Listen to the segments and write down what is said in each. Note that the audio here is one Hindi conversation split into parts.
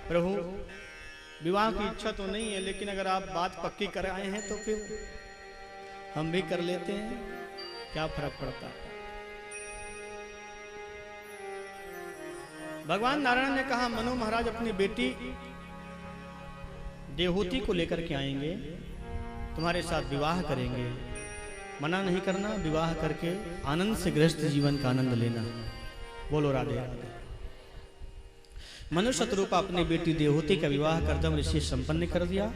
प्रभु विवाह की इच्छा तो नहीं है, लेकिन अगर आप बात पक्की कर आए हैं तो फिर हम भी कर लेते हैं, क्या फर्क पड़ता है। भगवान नारायण ने कहा, मनु महाराज अपनी बेटी देवहूति को लेकर के आएंगे, तुम्हारे साथ विवाह करेंगे। मना नहीं करना, विवाह करके आनंद से गृहस्थ जीवन का आनंद लेना। बोलो राधे राधे। मनुष्य शत्रुपा अपनी बेटी देवहूति का विवाह कर्दम ऋषि संपन्न कर दिया।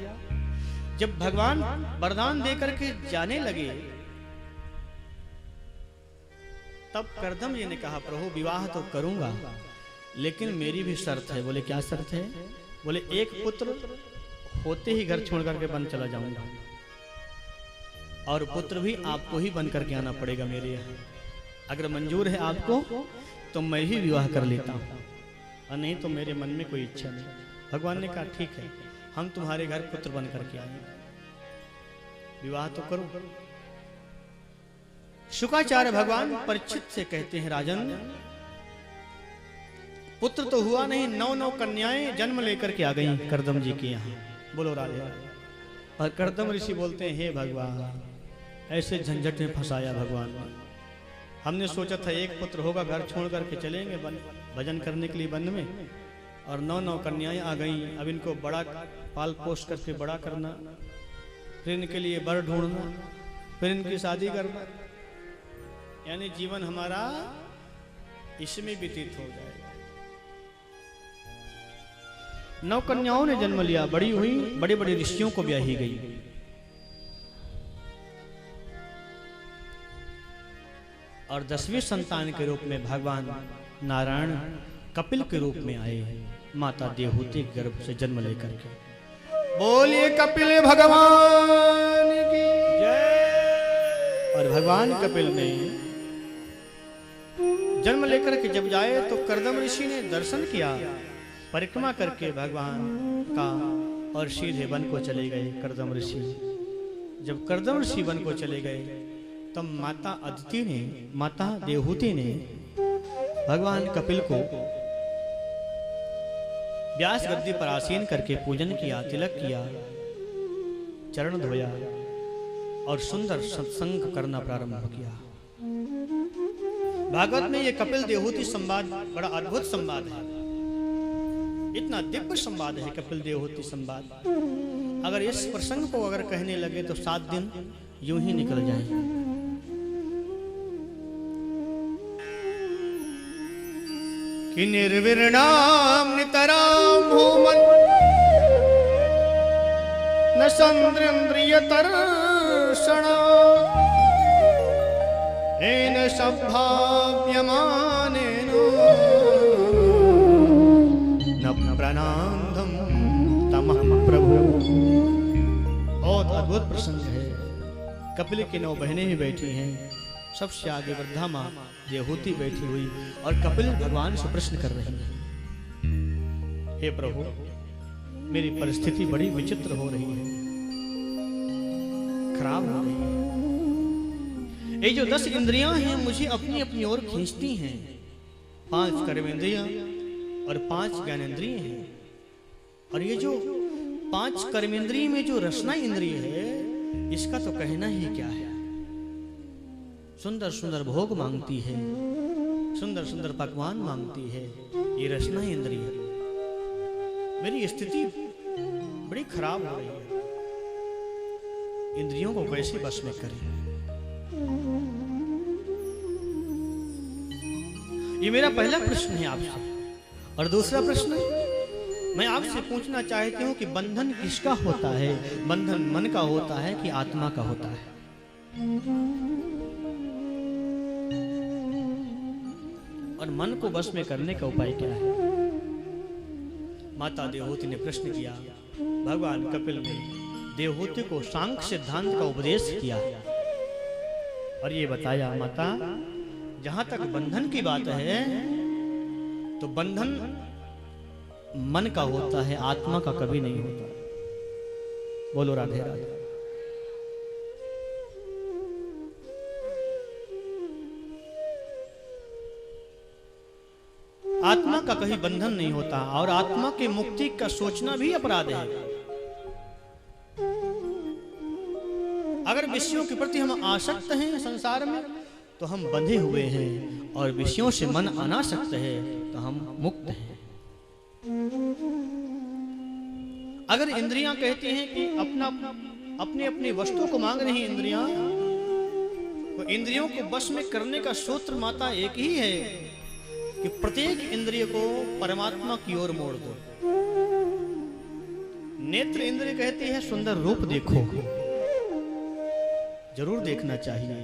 जब भगवान वरदान देकर के जाने लगे, तब कर्दम जी ने कहा, प्रभु विवाह तो करूंगा, लेकिन मेरी भी शर्त है। बोले क्या शर्त है? बोले एक पुत्र होते ही घर छोड़ करके वन चला जाऊंगा, और पुत्र भी आपको ही बन करके आना पड़ेगा मेरे यहाँ। अगर मंजूर है आपको तो मैं ही विवाह कर लेता हूँ, और नहीं तो मेरे मन में कोई इच्छा नहीं। भगवान ने कहा ठीक है, हम तुम्हारे घर पुत्र बन करके आएंगे, विवाह तो करो। शुक्राचार्य भगवान परीक्षित से कहते हैं, राजन पुत्र तो हुआ नहीं, 9 कन्याएं जन्म लेकर के आ गई कर्दम जी के यहाँ। बोलो राधे राधे। और कर्दम ऋषि बोलते हैं, हे भगवान, ऐसे झंझट में फंसाया भगवान ने। हमने सोचा था एक पुत्र होगा, घर छोड़ करके चलेंगे भजन करने के लिए वन में, और 9 कन्याएं आ गई। अब इनको बड़ा पाल पोष करके बड़ा करना, फिर इनके लिए वर ढूंढना, फिर इनकी शादी करना, यानी जीवन हमारा इसमें व्यतीत हो जाएगा। 9 कन्याओं ने जन्म लिया, बड़ी हुई, बड़े बड़े ऋषियों को ब्याही गई। और 10वीं संतान के रूप में भगवान नारायण कपिल के रूप में आए, माता देवहूति के गर्भ से जन्म लेकर के। बोलिए कपिल भगवान की जय। और भगवान कपिल ने जन्म लेकर के जब जाए तो कर्दम ऋषि ने दर्शन किया, परिक्रमा करके भगवान का, और सीधे वन को चले गए कर्दम ऋषि। जब कर्दम ऋषि वन को चले गए, तब माता अदिति ने, माता देवहूति ने भगवान कपिल को व्यास गद्दी पर आसीन करके पूजन किया, तिलक किया, चरण धोया और सुंदर सत्संग करना प्रारंभ किया। भागवत में ये कपिल देवहूति संवाद बड़ा अद्भुत संवाद है, इतना दिव्य संवाद है कपिल देवहूति संवाद। अगर इस प्रसंग को अगर कहने लगे तो 7 दिन यूं ही निकल जाएंगे। कि निर्विरणाम नितराम भूमन न चंद्रेन्द्रिय तर्षणा एन सभाव्यमानेन न प्रणांदम तमः प्रभु। बहुत अद्भुत प्रसंग है। कपिल की 9 बहनें ही बैठी हैं, सबसे आगे वृद्धा माँ देवहूति बैठी हुई, और कपिल भगवान से प्रश्न कर रही है, हे प्रभु मेरी परिस्थिति बड़ी विचित्र हो रही है, खराब हो रही है। ये जो 10 इंद्रियां हैं मुझे अपनी अपनी ओर खींचती हैं। 5 कर्मेंद्रियां और 5 ज्ञानेंद्रिय हैं। और ये जो 5 कर्मेंद्रिय में जो रसना इंद्रिय है, इसका तो कहना ही क्या है। सुंदर सुंदर भोग मांगती है, सुंदर सुंदर पकवान मांगती है, ये रसना इंद्रिय। मेरी स्थिति बड़ी खराब हो रही है, इंद्रियों को कैसे बस में करें। ये मेरा पहला प्रश्न है आपसे। और दूसरा प्रश्न मैं आपसे पूछना चाहती हूँ कि बंधन किसका होता है? बंधन मन का होता है कि आत्मा का होता है? और मन को बस में करने का उपाय क्या है? माता देवहूति ने प्रश्न किया। भगवान कपिल ने देवहूति को सांख्य सिद्धांत का उपदेश किया और ये बताया, माता जहां तक बंधन की बात है तो बंधन मन का होता है, आत्मा का कभी नहीं होता। बोलो राधे राधे। आत्मा का कहीं बंधन नहीं होता और आत्मा के मुक्ति का सोचना भी अपराध है। अगर विषयों के प्रति हम आसक्त हैं संसार में तो हम बंधे हुए हैं, और विषयों से मन अनासक्त है तो हम मुक्त हैं। अगर इंद्रियां कहती हैं कि अपनी अपनी वस्तु को मांग रही इंद्रियां, तो इंद्रियों को वश में करने का सूत्र माता एक ही है कि प्रत्येक इंद्रिय को परमात्मा की ओर मोड़ दो। नेत्र इंद्रिय कहती है सुंदर रूप देखो, जरूर देखना चाहिए,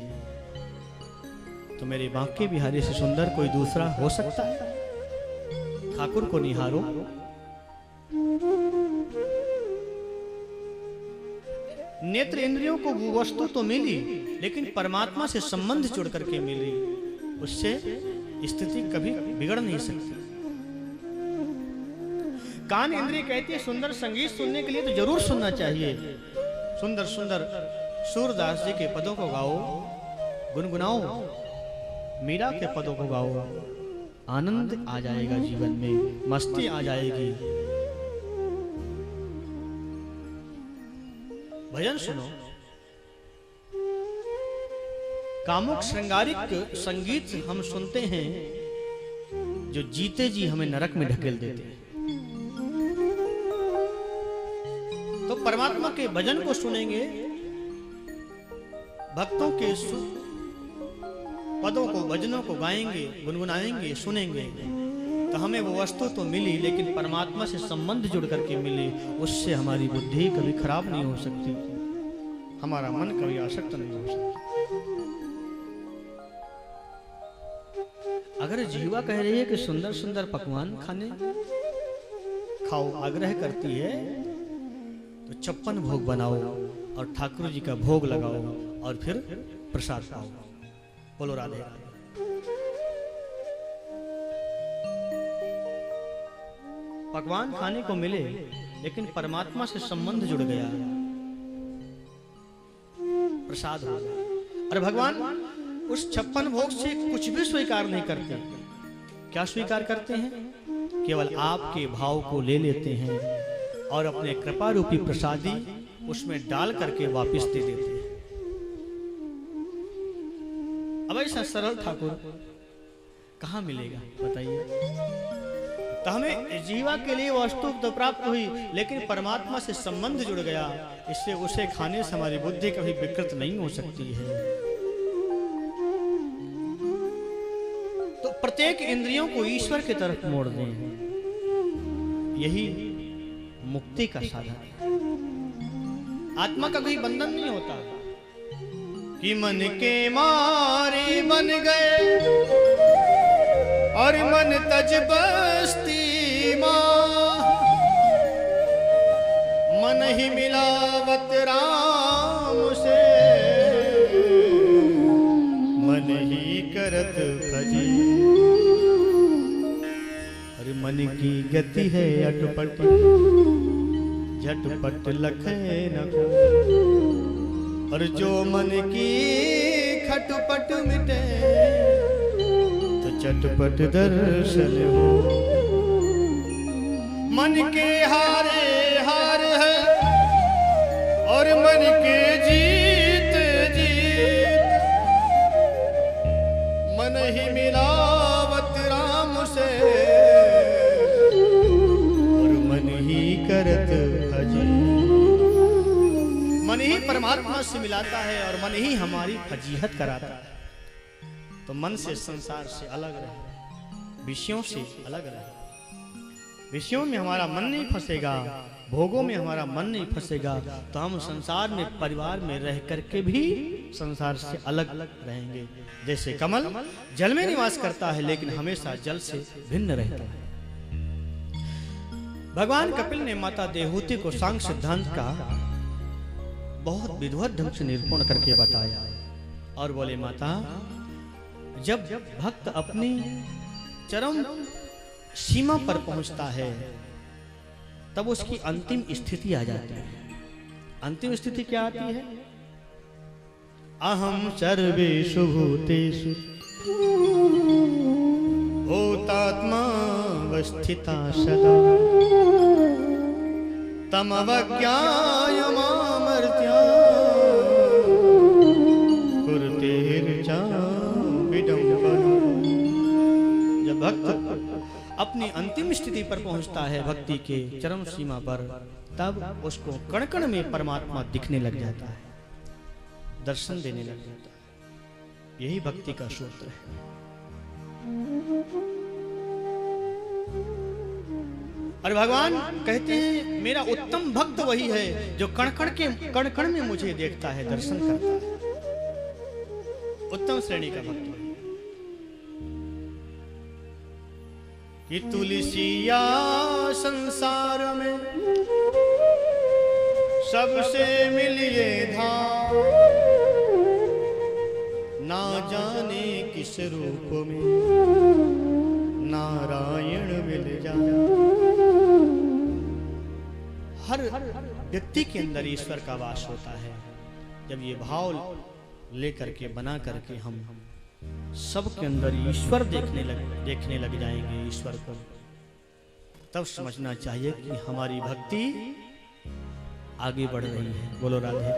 तो मेरे बांके बिहारी से सुंदर कोई दूसरा हो सकता है? ठाकुर को निहारो। नेत्र इंद्रियों को वो वस्तु तो मिली, लेकिन परमात्मा से संबंध जुड़ करके मिली, उससे स्थिति कभी बिगड़ नहीं सकती। कान इंद्रिय कहती है सुंदर संगीत सुनने के लिए तो जरूर सुनना चाहिए। सुंदर सुंदर सूरदास जी के पदों को गाओ, गुनगुनाओ, मीरा के पदों को गाओ, आनंद आ जाएगा जीवन में, मस्ती आ जाएगी। भजन सुनो, कामुक श्रृंगारिक संगीत हम सुनते हैं जो जीते जी हमें नरक में ढकेल देते हैं। तो परमात्मा के भजन को सुनेंगे, भक्तों के पदों को, भजनों को गाएंगे, गुनगुनाएंगे, सुनेंगे, तो हमें वो वस्तु तो मिली, लेकिन परमात्मा से संबंध जुड़ करके मिली। उससे हमारी बुद्धि कभी खराब नहीं हो सकती, हमारा मन कभी आसक्त नहीं हो सकता। अगर जीवा कह रही है कि सुंदर सुंदर पकवान खाने खाओ, आग्रह करती है, तो 56 भोग बनाओ और ठाकुर जी का भोग लगाओ और फिर प्रसाद खाओ। बोलो राधे राधे। पकवान खाने को मिले, लेकिन परमात्मा से संबंध जुड़ गया, प्रसाद हो गया। और भगवान उस 56 भोग से कुछ भी स्वीकार नहीं करते। क्या स्वीकार करते हैं? केवल आपके भाव को ले लेते हैं और अपने कृपा रूपी प्रसादी उसमें डाल करके वापस दे देते हैं। अब ऐसा सरल ठाकुर कहाँ मिलेगा बताइए? तो हमें जीवा के लिए वस्तु तो प्राप्त हुई, लेकिन परमात्मा से संबंध जुड़ गया, इससे उसे खाने से हमारी बुद्धि कभी विकृत नहीं हो सकती है। तो प्रत्येक इंद्रियों को ईश्वर की तरफ मोड़ दें, यही मुक्ति का साधन है। आत्मा का कोई बंधन नहीं होता कि मन के मारे बन गए और मन तज बस्ती मां, मन ही मिलावत राम से, मन ही करत भजे। अरे मन की गति है अटपट, झटपट लखे न को, और जो मन की खटपट मिटे तो चटपट दर्शन हो। मन के हारे हार है और मन के जीत जीत, मन ही मिलावत राम से और मन ही करत भजे। मन ही परमात्मा से मिलाता है और मन ही हमारी फजीहत कराता है। तो मन से संसार से अलग रहे, विषयों से अलग रहे। विषयों में हमारा मन नहीं फंसेगा, भोगों में हमारा मन नहीं फंसेगा, तो हम संसार में परिवार में रह करके भी संसार से अलग रहेंगे। जैसे कमल जल में निवास करता है लेकिन हमेशा जल से भिन्न रहता है। भगवान कपिल ने माता देवहूति को सांख्य सिद्धांत का बहुत विधिवत ढंग से निरूपण करके बताया और बोले, माता जब भक्त अपनी चरम सीमा पर पहुंचता है तब उसकी अंतिम स्थिति आ जाती है। अंतिम स्थिति क्या आती है? अहम सर्वेषु भूतेषु भूतात्मा स्थिता सदा तमवज्ञाय मामर्त्या कुरुतेर्चा विडम्बना। जब भक्त अपनी अंतिम स्थिति पर पहुंचता है, भक्ति के चरम सीमा पर, तब उसको कण कण में परमात्मा दिखने लग जाता है, दर्शन देने लग जाता है। यही भक्ति का सूत्र है। और भगवान कहते हैं मेरा उत्तम भक्त वही है जो कण कण में मुझे देखता है, दर्शन करता है। उत्तम श्रेणी का भक्त कि तुलसिया संसार में सबसे मिलिए धाम, ना जाने किस रूप में नारायण मिल जाए। हर व्यक्ति के अंदर ईश्वर का वास होता है। जब ये भाव लेकर के बना करके हम सबके अंदर ईश्वर देखने लग जाएंगे ईश्वर को, तब समझना चाहिए कि हमारी भक्ति आगे बढ़ रही है। बोलो राधे।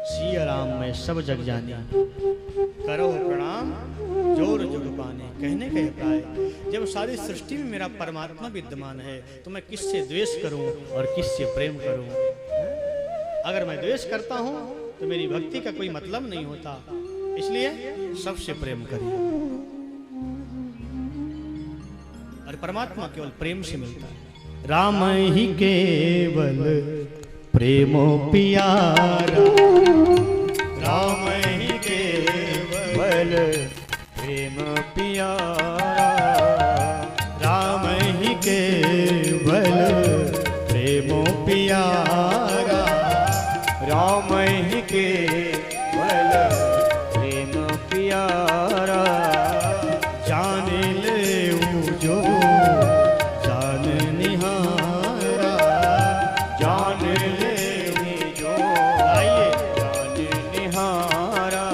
सिया राम में सब जग जाने, करो प्रणाम जोर जुग पाने। कहने के प्राय जब सारी सृष्टि में मेरा परमात्मा विद्यमान है तो मैं किससे द्वेष करूं और किससे प्रेम करूं? अगर मैं द्वेष करता हूं तो मेरी भक्ति का कोई मतलब नहीं होता। इसलिए सबसे प्रेम करिए। और परमात्मा केवल प्रेम से मिलता है। राम ही केवल प्रेमो प्यारा, राम ही केवल प्रेम प्यारा, राम ही केवल प्रेमो प्यारा, राम ही केवल प्रेम प्यारा। जान ले जो जान निहारा, जान ले जो आइए जान निहारा।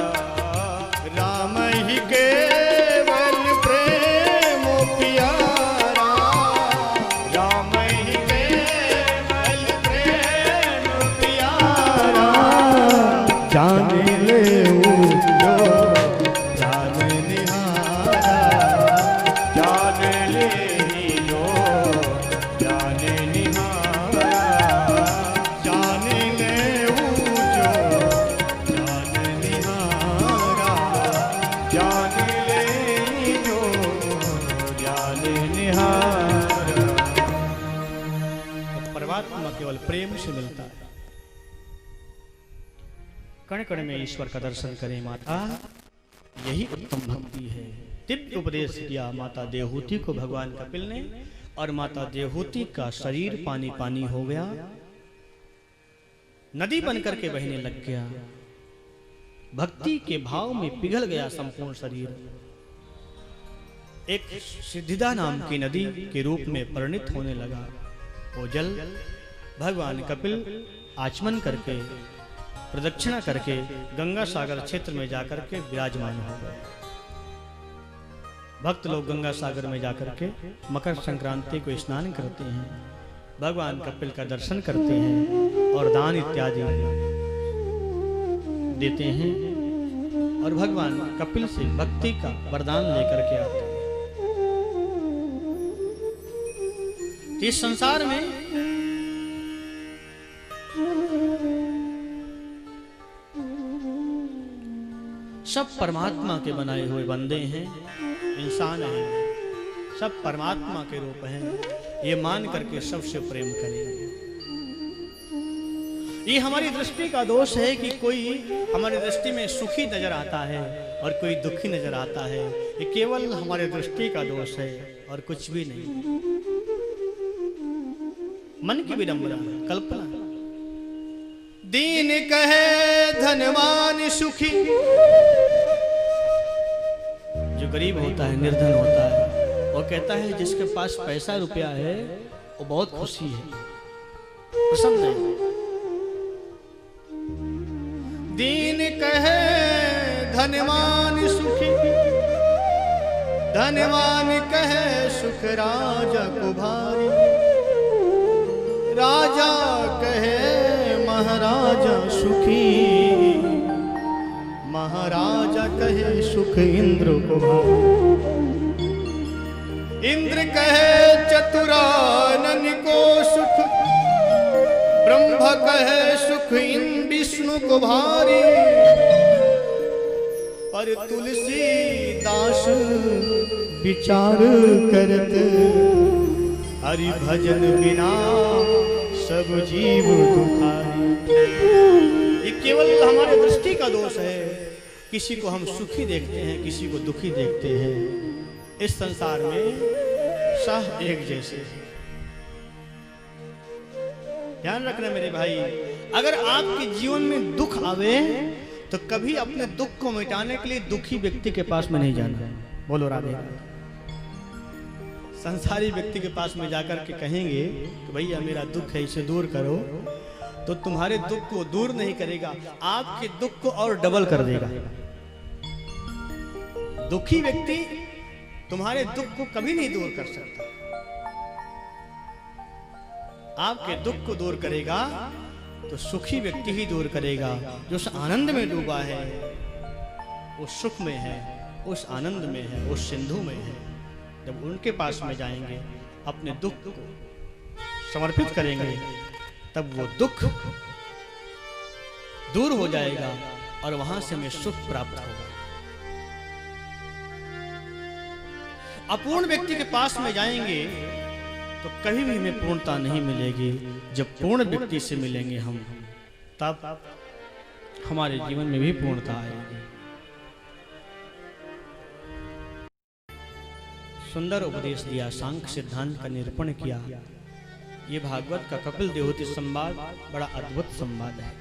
राम ही केवल प्रेम प्यारा, राम ही केवल प्रेम प्यारा। जान ले जो जान निहारा, जान ले जो जान निहारा, जान ले जो जान निहारा, जान ले जो जान निहारा। परमात्मा केवल प्रेम से मिलता है। कण कण में ईश्वर का दर्शन करें माता, यही उत्तम भक्ति है। दिव्य उपदेश किया माता देवहूति को भगवान कपिल ने, और माता देवहूति का शरीर पानी पानी हो गया, नदी बनकर के बहने लग गया। भक्ति के भाव में पिघल गया संपूर्ण शरीर। एक सिद्धिदा नाम की नदी के रूप में परिणित होने लगा। वो जल भगवान कपिल आचमन करके प्रदक्षिणा करके गंगा सागर क्षेत्र में जाकर के विराजमान हो गए। भक्त लोग गंगा सागर में जाकर के मकर संक्रांति को स्नान करते हैं, भगवान कपिल का दर्शन करते हैं और दान इत्यादि देते हैं, और भगवान कपिल से भक्ति का वरदान लेकर के आते हैं। इस संसार में सब परमात्मा के बनाए हुए बंदे हैं, इंसान हैं, सब परमात्मा के रूप हैं। ये मान करके सबसे प्रेम करें। ये हमारी दृष्टि का दोष है कि कोई हमारी दृष्टि में सुखी नजर आता है और कोई दुखी नजर आता है। ये केवल हमारी दृष्टि का दोष है और कुछ भी नहीं। मन की विडंबना, कल्पना। दीन कहे धनवान सुखी, जो गरीब होता है, निर्धन होता है, वो कहता है जिसके पास पैसा रुपया है वो बहुत खुशी है, प्रसन्न है। दीन कहे धनवान सुखी, धनवान कहे सुखी, राजा को भारी। राजा कहे महाराजा सुखी, महाराजा कहे सुख इंद्र को भारी। इंद्र कहे चतुरानन को सुख, ब्रह्मा कहे सुख इन विष्णु को भारी। पर तुलसीदास विचार करत, हरि भजन बिना सब जीव दुखारी। ये केवल हमारे दृष्टि का दोष है। किसी को हम सुखी देखते हैं, किसी को दुखी देखते हैं। इस संसार में सब एक जैसे। ध्यान रखना मेरे भाई, अगर आपके जीवन में दुख आवे तो कभी अपने दुख को मिटाने के लिए दुखी व्यक्ति के पास में नहीं जाना। बोलो राधे। संसारी व्यक्ति के पास में जाकर के कहेंगे कि भैया मेरा दुख है, इसे दूर करो, तो तुम्हारे दुख को दूर नहीं करेगा, आपके दुख को और डबल कर देगा। दुखी व्यक्ति तुम्हारे दुख को कभी नहीं दूर कर सकता। आपके दुख को दूर करेगा तो सुखी व्यक्ति ही दूर करेगा। जो उस आनंद में डूबा है, उस सुख में है, उस आनंद में है, उस सिंधु में है। जब उनके पास में जाएंगे, अपने दुख को समर्पित करेंगे, तब वो दुख दूर हो जाएगा और वहां से हमें सुख प्राप्त होगा। अपूर्ण व्यक्ति के पास में जाएंगे तो कभी भी हमें पूर्णता नहीं मिलेगी। जब पूर्ण व्यक्ति से मिलेंगे हम, तब हमारे जीवन में भी पूर्णता आएगी। सुंदर उपदेश दिया, सांख्य सिद्धांत का निरूपण किया। ये भागवत का कपिल देवहूति संवाद बड़ा अद्भुत संवाद है।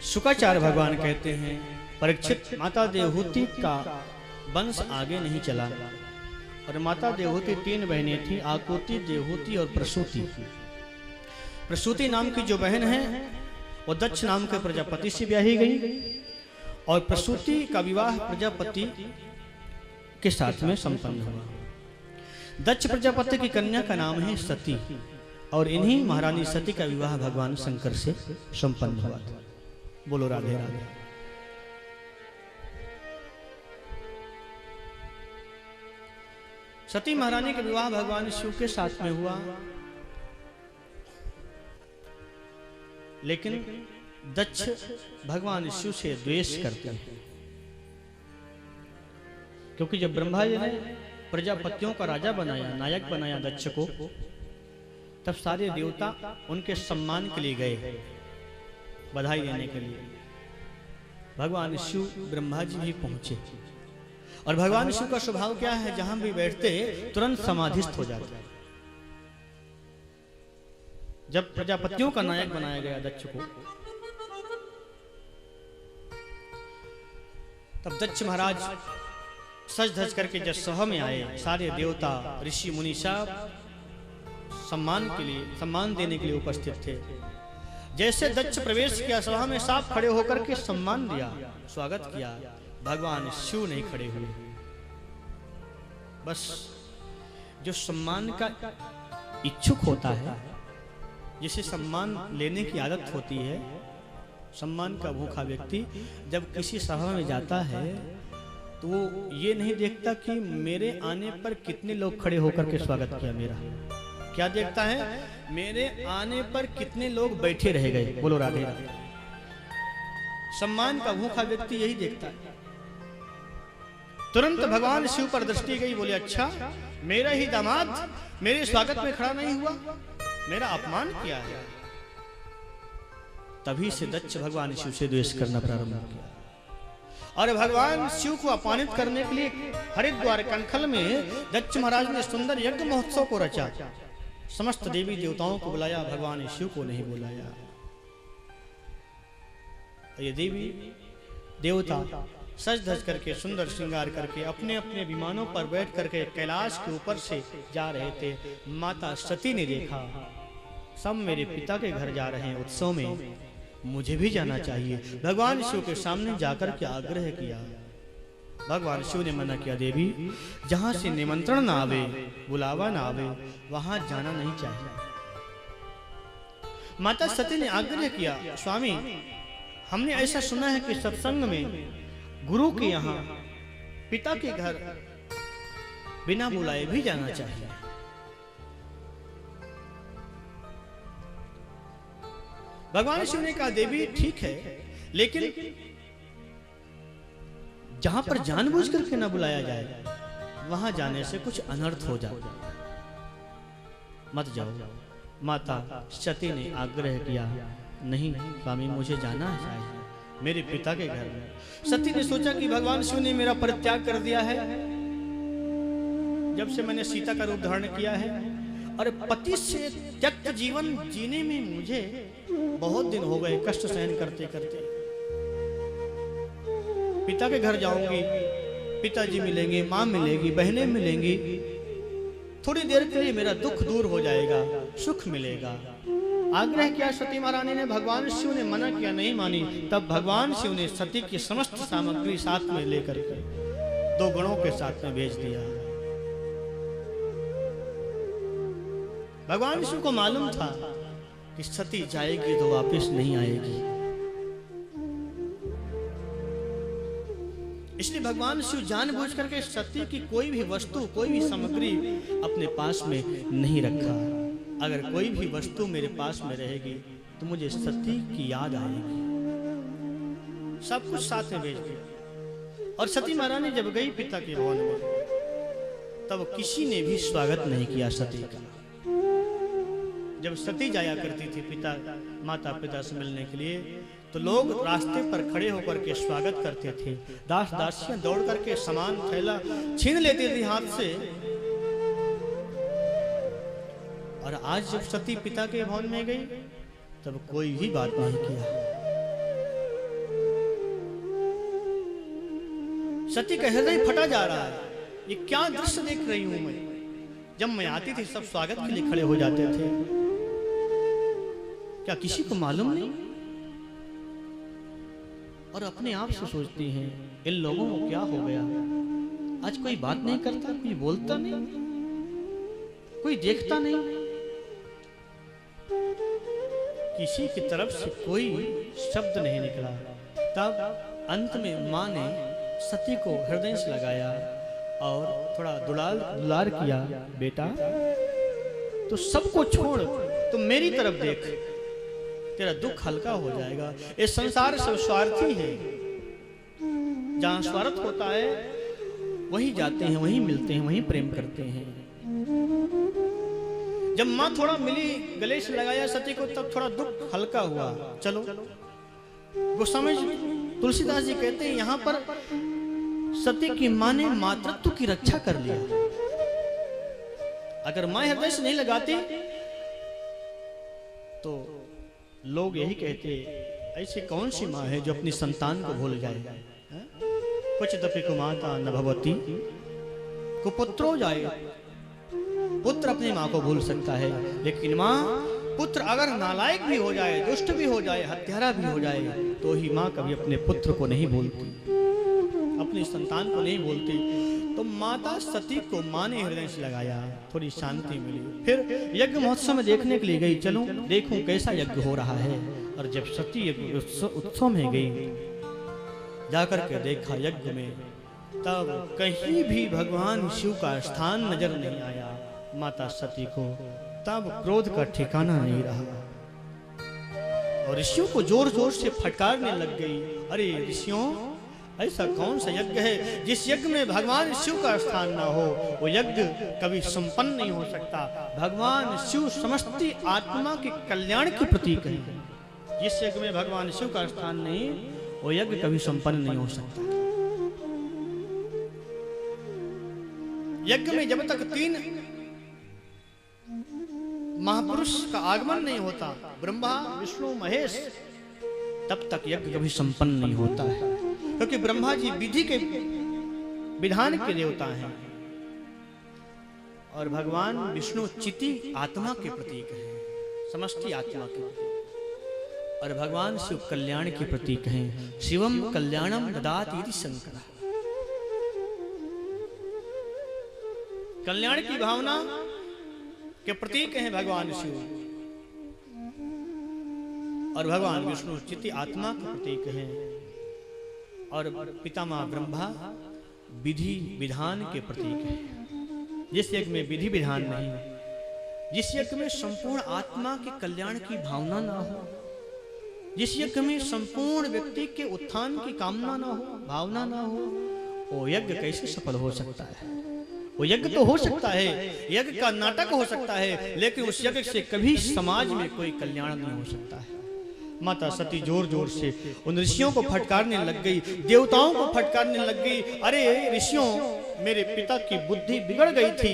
शुक्राचार्य भगवान कहते हैं, परीक्षित, माता देवहूति का वंश आगे नहीं चला और माता देवहूति 3 बहनें थी, आकुति, देवहूति और प्रसूति। प्रसूति नाम की जो बहन है वो दक्ष नाम के प्रजापति से ब्याही गई और प्रसूति का विवाह प्रजापति के साथ में संपन्न हुआ। दक्ष प्रजापति की कन्या का नाम है सती और इन्हीं महारानी सती का विवाह भगवान शंकर से संपन्न हुआ था। बोलो राधे राधे। सती महारानी का विवाह भगवान शिव के साथ में हुआ, लेकिन दक्ष भगवान शिव से द्वेष करते हैं, क्योंकि जब ब्रह्मा जी ने प्रजापतियों का राजा बनाया, नायक बनाया दक्ष को, तब सारे देवता उनके सम्मान के लिए गए, बधाई देने के लिए। भगवान शिव, ब्रह्मा जी भी पहुंचे और भगवान शिव का स्वभाव क्या है, जहां भी बैठते तुरंत समाधिस्थ हो जाते। जब प्रजापतियों का नायक बनाया गया दक्ष को, तब दक्ष महाराज सज धज करके जब सभा में आए, सारे देवता, ऋषि, मुनि सब सम्मान के लिए, सम्मान देने के लिए उपस्थित थे। जैसे दक्ष प्रवेश किया सभा में, साफ खड़े होकर के सम्मान दिया, स्वागत किया, भगवान शिव नहीं खड़े हुए। बस जो सम्मान का इच्छुक होता है, जिसे सम्मान लेने की आदत होती है, सम्मान का भूखा व्यक्ति जब किसी सभा में जाता है तो वो ये नहीं देखता कि मेरे आने पर कितने लोग खड़े होकर के स्वागत किया मेरा। क्या देखता है? मेरे आने पर कितने लोग बैठे रह गए। बोलो राधे राधे। सम्मान का भूखा व्यक्ति यही देखता है। तुरंत भगवान शिव पर दृष्टि गई, बोले अच्छा, मेरा ही दामाद मेरे स्वागत में खड़ा नहीं हुआ, मेरा अपमान किया है। तभी से दक्ष भगवान शिव से द्वेष करना प्रारंभ किया और भगवान शिव को अपमानित करने के लिए हरिद्वार कनखल में दक्ष महाराज ने सुंदर यज्ञ महोत्सव को रचा। समस्त देवी देवताओं को बुलाया, भगवान शिव को नहीं बुलाया। ये देवी देवता सज धज करके, सुंदर श्रृंगार करके, अपने अपने विमानों पर बैठ करके कैलाश के ऊपर से जा रहे थे। माता सती ने देखा, सब मेरे पिता के घर जा रहे हैं उत्सव में, मुझे भी जाना चाहिए। भगवान शिव के सामने जाकर के आग्रह किया, भगवान शिव ने मना किया, देवी जहां से निमंत्रण ना आवे, बुलावा ना आवे, वहां जाना नहीं चाहिए। माता सती ने आग्रह किया, स्वामी हमने ऐसा सुना है कि सत्संग में गुरु के यहाँ पिता के घर बिना बुलाए भी जाना चाहिए। भगवान शिव ने कहा, देवी ठीक है, लेकिन जहां पर जानबूझ करके न बुलाया जाए वहां जाने से कुछ अनर्थ हो जाता, मत जाओ। माता सती ने आग्रह किया, नहीं स्वामी मुझे जाना चाहिए मेरे पिता के घर में। सती ने सोचा कि भगवान शिव ने मेरा परित्याग कर दिया है जब से मैंने सीता का रूप धारण किया है, और पति से त्यक्त जीवन जीने में मुझे बहुत दिन हो गए, कष्ट सहन करते करते। पिता के घर जाऊंगी, पिताजी मिलेंगे, माँ मिलेगी, बहनें मिलेंगी, थोड़ी देर के लिए मेरा दुख दूर हो जाएगा, सुख मिलेगा। आग्रह किया सती महारानी ने, भगवान शिव ने मना किया, नहीं मानी। तब भगवान शिव ने सती की समस्त सामग्री साथ में लेकर के 2 गणों के साथ में भेज दिया। भगवान शिव को मालूम था कि सती जाएगी तो वापस नहीं आएगी, इसलिए भगवान शिव जानबूझ करके सती की कोई भी वस्तु, कोई भी सामग्री अपने पास में नहीं रखा। अगर कोई भी वस्तु मेरे पास में रहेगी तो मुझे सती की याद आएगी। सब कुछ साथ में भेज दिया। और सती महारानी जब गई पिता के भवन में, तब किसी ने भी स्वागत नहीं किया सती का। जब सती जाया करती थी पिता माता पिता से मिलने के लिए, तो लोग रास्ते पर खड़े होकर के स्वागत करते थे। दास दासियां दौड़ करके सामान थैला छीन लेती थी हाथ से। और आज जब सती पिता के भवन में गई, तब कोई भी बात नहीं किया। सती का हृदय फटा जा रहा है, ये क्या दृश्य देख रही हूं मैं। जब मैं आती थी सब स्वागत के लिए खड़े हो जाते थे, क्या किसी को मालूम नहीं? और अपने आप से सोचती हैं, इन लोगों को क्या हो गया, आज कोई बात नहीं करता, कोई बोलता नहीं, कोई देखता नहीं, किसी की तरफ से कोई शब्द नहीं निकला। तब अंत में मां ने सती को हृदय से लगाया और थोड़ा दुलार किया, बेटा तो सबको छोड़ तुम मेरी तरफ देख, तेरा दुख हल्का हो जाएगा। ये संसार सब स्वार्थी है, जहां स्वार्थ होता है वहीं जाते हैं, वहीं मिलते हैं, वहीं प्रेम करते हैं। जब माँ थोड़ा मिली, गले से लगाया सती को, तब थोड़ा दुख हल्का हुआ। चलो, गोस्वामी तुलसीदास जी कहते हैं, यहां पर सती की माँ ने मातृत्व की रक्षा कर लिया। अगर माँ हृदय से नहीं लगाती तो लोग यही कहते, ऐसी कौन सी माँ है जो अपनी संतान को भूल जाए। कुछ दपि कुमाता न भवती कुपुत्रो जाए। पुत्र अपनी माँ को भूल सकता है, लेकिन माँ, पुत्र अगर नालायक भी हो जाए, दुष्ट भी हो जाए, हत्यारा भी हो जाए, तो ही माँ कभी अपने पुत्र को नहीं भूलती, अपनी संतान को नहीं भूलती। तो माता सती को माँ ने हृदय से लगाया, थोड़ी शांति मिली। फिर यज्ञ महोत्सव में देखने के लिए गई, चलूं देखूं कैसा यज्ञ हो रहा है। और जब सती उत्सव में गई, जाकर के देखा यज्ञ में, तब कहीं भी भगवान शिव का स्थान नजर नहीं आया। माता सती को तब क्रोध का ठिकाना नहीं रहा और ऋषियों को जोर जोर से फटकारने लग गई। अरे ऋषियों, ऐसा कौन सा यज्ञ है जिस यज्ञ में भगवान शिव का स्थान ना हो? वो यज्ञ कभी संपन्न नहीं हो सकता। भगवान शिव समस्त आत्मा के कल्याण की प्रतीक है। जिस यज्ञ में भगवान शिव का स्थान नहीं, वो यज्ञ कभी संपन्न नहीं हो सकता। यज्ञ में जब तक 3 महापुरुष का आगमन नहीं होता, ब्रह्मा विष्णु महेश, तब तक यज्ञ कभी संपन्न नहीं होता है। क्योंकि ब्रह्मा जी विधि के विधान के देवता हैं और भगवान विष्णु चिति आत्मा के प्रतीक हैं, समष्टि आत्मा के प्रतीक। और भगवान शिव कल्याण के प्रतीक हैं। शिवम कल्याणम ददाति इति शंकर। कल्याण की भावना के प्रतीक हैं भगवान शिव और भगवान विष्णु चित्त आत्मा के प्रतीक हैं और पितामह ब्रह्मा विधि विधान के प्रतीक हैं। जिस यज्ञ में विधि विधान नहीं, जिस यज्ञ में संपूर्ण आत्मा के कल्याण की भावना ना हो, जिस यज्ञ में संपूर्ण व्यक्ति के उत्थान की कामना ना हो, भावना ना हो, वो यज्ञ कैसे सफल हो सकता है? वो यज्ञ तो हो सकता है, यज्ञ का नाटक हो सकता है, लेकिन उस यज्ञ से कभी समाज में कोई कल्याण नहीं हो सकता है। माता सती जोर जोर से उन ऋषियों को फटकारने लग गई, देवताओं को फटकारने लग गई। अरे ऋषियों, मेरे पिता की बुद्धि बिगड़ गई थी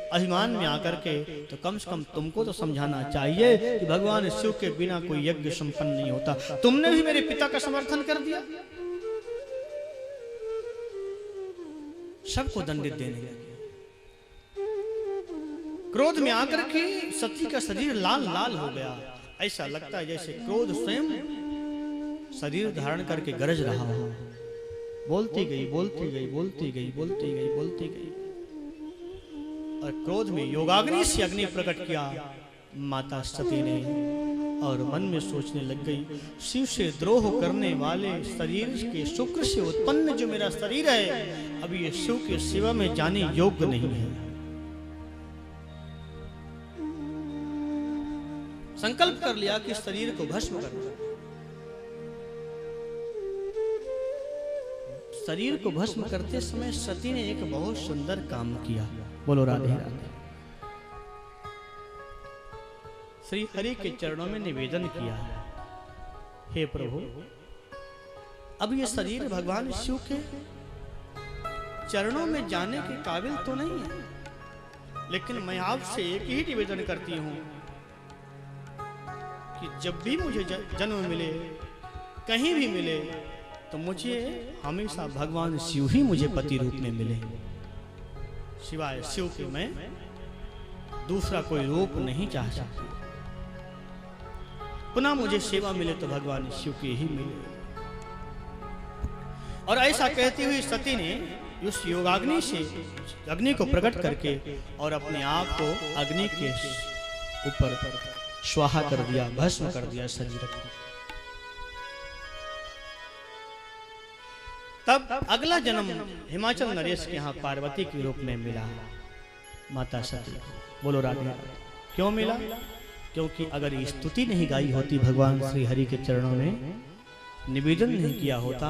अभिमान में आकर के, तो कम से कम तुमको तो समझाना चाहिए कि भगवान शिव के बिना कोई यज्ञ संपन्न नहीं होता। तुमने भी मेरे पिता का समर्थन कर दिया। सबको दंडित देने लगे। क्रोध में आकर के सती का शरीर लाल लाल हो गया। ऐसा लगता है जैसे क्रोध स्वयं शरीर धारण करके गरज रहा हो। बोलती गई, बोलती गई, बोलती गई, बोलती गई, बोलती गई और क्रोध में योगाग्नि से अग्नि प्रकट किया माता सती ने और मन में सोचने लग गई, शिव से द्रोह करने वाले शरीर के शुक्र से उत्पन्न जो मेरा शरीर है, अब ये शिव के सेवा में जाने योग्य नहीं है। संकल्प कर लिया कि शरीर को भस्म करना। शरीर को भस्म करते समय सती ने एक बहुत सुंदर काम किया। बोलो राधे राधे। श्री हरि के चरणों में निवेदन किया, हे प्रभु, अब ये शरीर भगवान शिव के चरणों में जाने के काबिल तो नहीं है, लेकिन मैं आपसे एक ही निवेदन करती हूं कि जब भी मुझे जन्म मिले, कहीं भी मिले, तो मुझे हमेशा भगवान शिव ही मुझे पति रूप में मिले। सिवाय शिव के मैं दूसरा कोई रूप नहीं चाह सकती। पुनः मुझे सेवा मिले तो भगवान शिव की ही मिले। और ऐसा कहती हुई सती ने उस योगाग्नि से अग्नि को प्रकट करके और अपने आप को अग्नि के ऊपर स्वाहा कर दिया, भस्म कर दिया शरीर को। तब अगला जन्म हिमाचल नरेश के यहाँ पार्वती के रूप में मिला माता सती। बोलो राधे। क्यों मिला? क्योंकि अगर ये स्तुति नहीं गाई होती, भगवान श्री हरि के चरणों में निवेदन नहीं किया होता,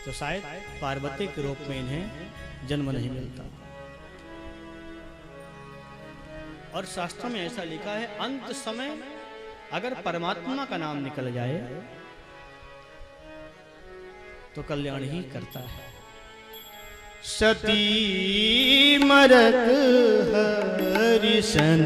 तो शायद पार्वती के रूप में इन्हें जन्म नहीं मिलता। और शास्त्रों में ऐसा लिखा है, अंत समय अगर परमात्मा का नाम निकल जाए तो कल्याण ही करता है। सती मरत हरिशन